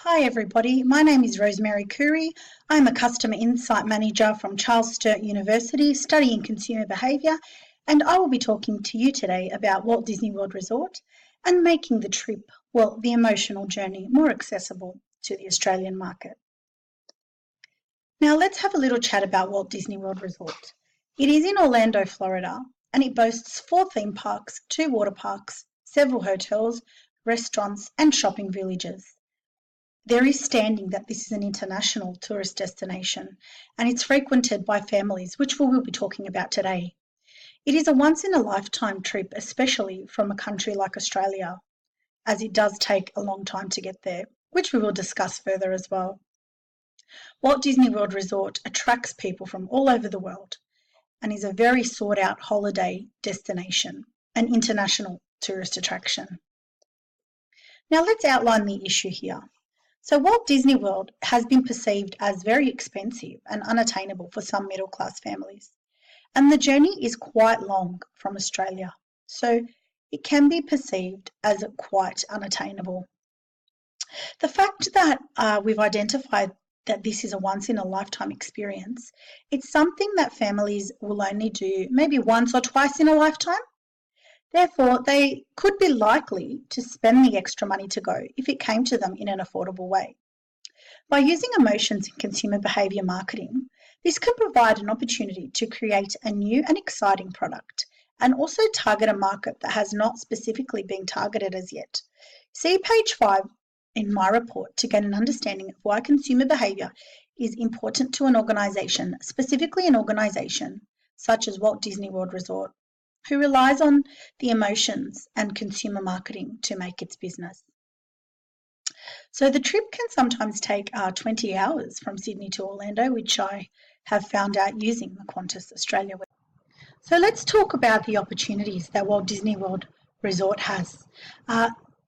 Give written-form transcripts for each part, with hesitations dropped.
Hi everybody, my name is Rosemary Khoury. I'm a Customer Insight Manager from Charles Sturt University studying consumer behaviour, and I will be talking to you today about Walt Disney World Resort and making the trip, the emotional journey, more accessible to the Australian market. Now let's have a little chat about Walt Disney World Resort. It is in Orlando, Florida, and it boasts 4 theme parks, 2 water parks, several hotels, restaurants and shopping villages. There is standing that this is an international tourist destination and it's frequented by families, which we will be talking about today. It is a once-in-a-lifetime trip, especially from a country like Australia, as it does take a long time to get there, which we will discuss further as well. Walt Disney World Resort attracts people from all over the world and is a very sought-out holiday destination, an international tourist attraction. Now let's outline the issue here. So Walt Disney World has been perceived as very expensive and unattainable for some middle-class families. And the journey is quite long from Australia, so it can be perceived as quite unattainable. The fact that we've identified that this is a once-in-a-lifetime experience, it's something that families will only do maybe once or twice in a lifetime. Therefore, they could be likely to spend the extra money to go if it came to them in an affordable way. By using emotions in consumer behaviour marketing, this can provide an opportunity to create a new and exciting product and also target a market that has not specifically been targeted as yet. See page 5 in my report to get an understanding of why consumer behaviour is important to an organisation, specifically an organisation such as Walt Disney World Resort, who relies on the emotions and consumer marketing to make its business. So the trip can sometimes take 20 hours from Sydney to Orlando, which I have found out using the Qantas Australia website. So let's talk about the opportunities that Walt Disney World Resort has.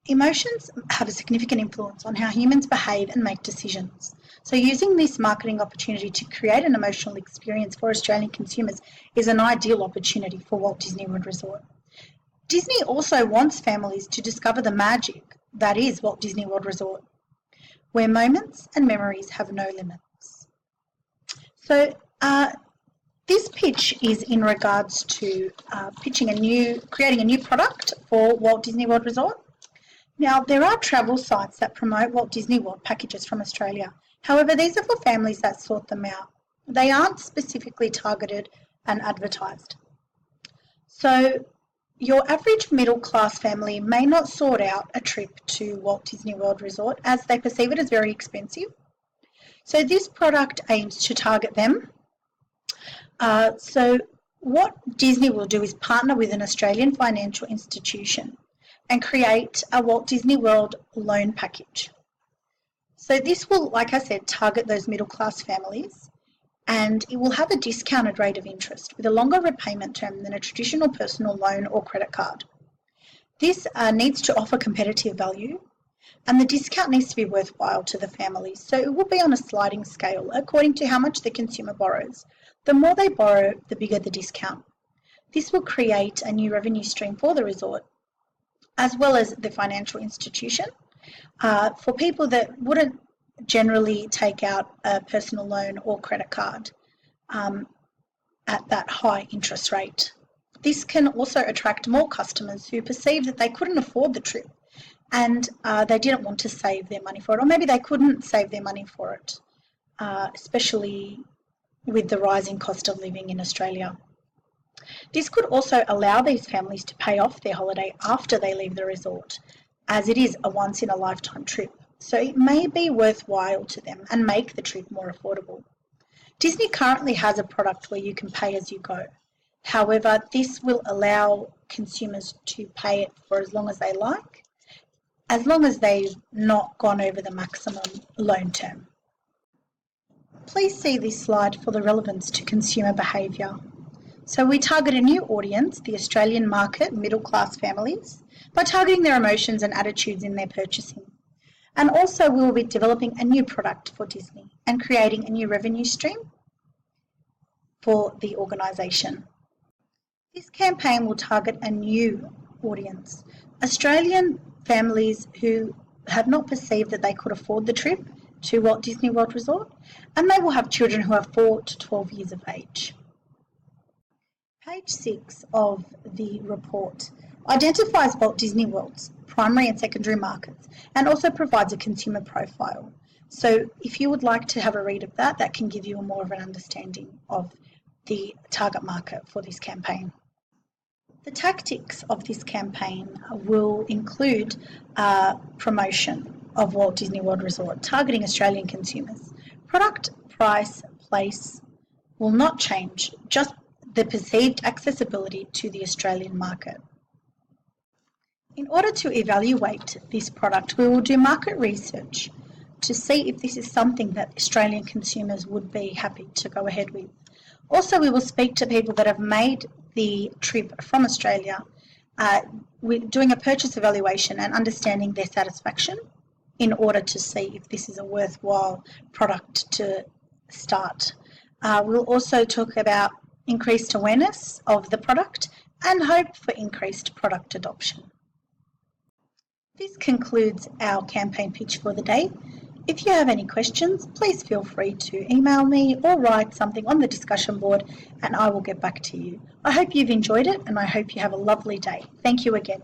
Emotions have a significant influence on how humans behave and make decisions. So using this marketing opportunity to create an emotional experience for Australian consumers is an ideal opportunity for Walt Disney World Resort. Disney also wants families to discover the magic that is Walt Disney World Resort, where moments and memories have no limits. So this pitch is in regards to creating a new product for Walt Disney World Resort. Now, there are travel sites that promote Walt Disney World packages from Australia. However, these are for families that sort them out. They aren't specifically targeted and advertised. So your average middle-class family may not sort out a trip to Walt Disney World Resort as they perceive it as very expensive. So this product aims to target them. So what Disney will do is partner with an Australian financial institution and create a Walt Disney World loan package. So this will, like I said, target those middle-class families, and it will have a discounted rate of interest with a longer repayment term than a traditional personal loan or credit card. This needs to offer competitive value, and the discount needs to be worthwhile to the families. So it will be on a sliding scale according to how much the consumer borrows. The more they borrow, the bigger the discount. This will create a new revenue stream for the resort, as well as the financial institution, for people that wouldn't generally take out a personal loan or credit card at that high interest rate. This can also attract more customers who perceive that they couldn't afford the trip and they didn't want to save their money for it, or maybe they couldn't save their money for it, especially with the rising cost of living in Australia. This could also allow these families to pay off their holiday after they leave the resort, as it is a once-in-a-lifetime trip. So it may be worthwhile to them and make the trip more affordable. Disney currently has a product where you can pay as you go. However, this will allow consumers to pay it for as long as they like, as long as they've not gone over the maximum loan term. Please see this slide for the relevance to consumer behaviour. So we target a new audience, the Australian market, middle-class families, by targeting their emotions and attitudes in their purchasing. And also we will be developing a new product for Disney and creating a new revenue stream for the organisation. This campaign will target a new audience, Australian families who have not perceived that they could afford the trip to Walt Disney World Resort, and they will have children who are 4 to 12 years of age. Page 6 of the report identifies Walt Disney World's primary and secondary markets and also provides a consumer profile. So if you would like to have a read of that, that can give you more of an understanding of the target market for this campaign. The tactics of this campaign will include promotion of Walt Disney World Resort, targeting Australian consumers. Product, price, place will not change, just the perceived accessibility to the Australian market. In order to evaluate this product, we will do market research to see if this is something that Australian consumers would be happy to go ahead with. Also, we will speak to people that have made the trip from Australia, doing a purchase evaluation and understanding their satisfaction in order to see if this is a worthwhile product to start. We'll also talk about increased awareness of the product and hope for increased product adoption. This concludes our campaign pitch for the day. If you have any questions, please feel free to email me or write something on the discussion board and I will get back to you. I hope you've enjoyed it and I hope you have a lovely day. Thank you again.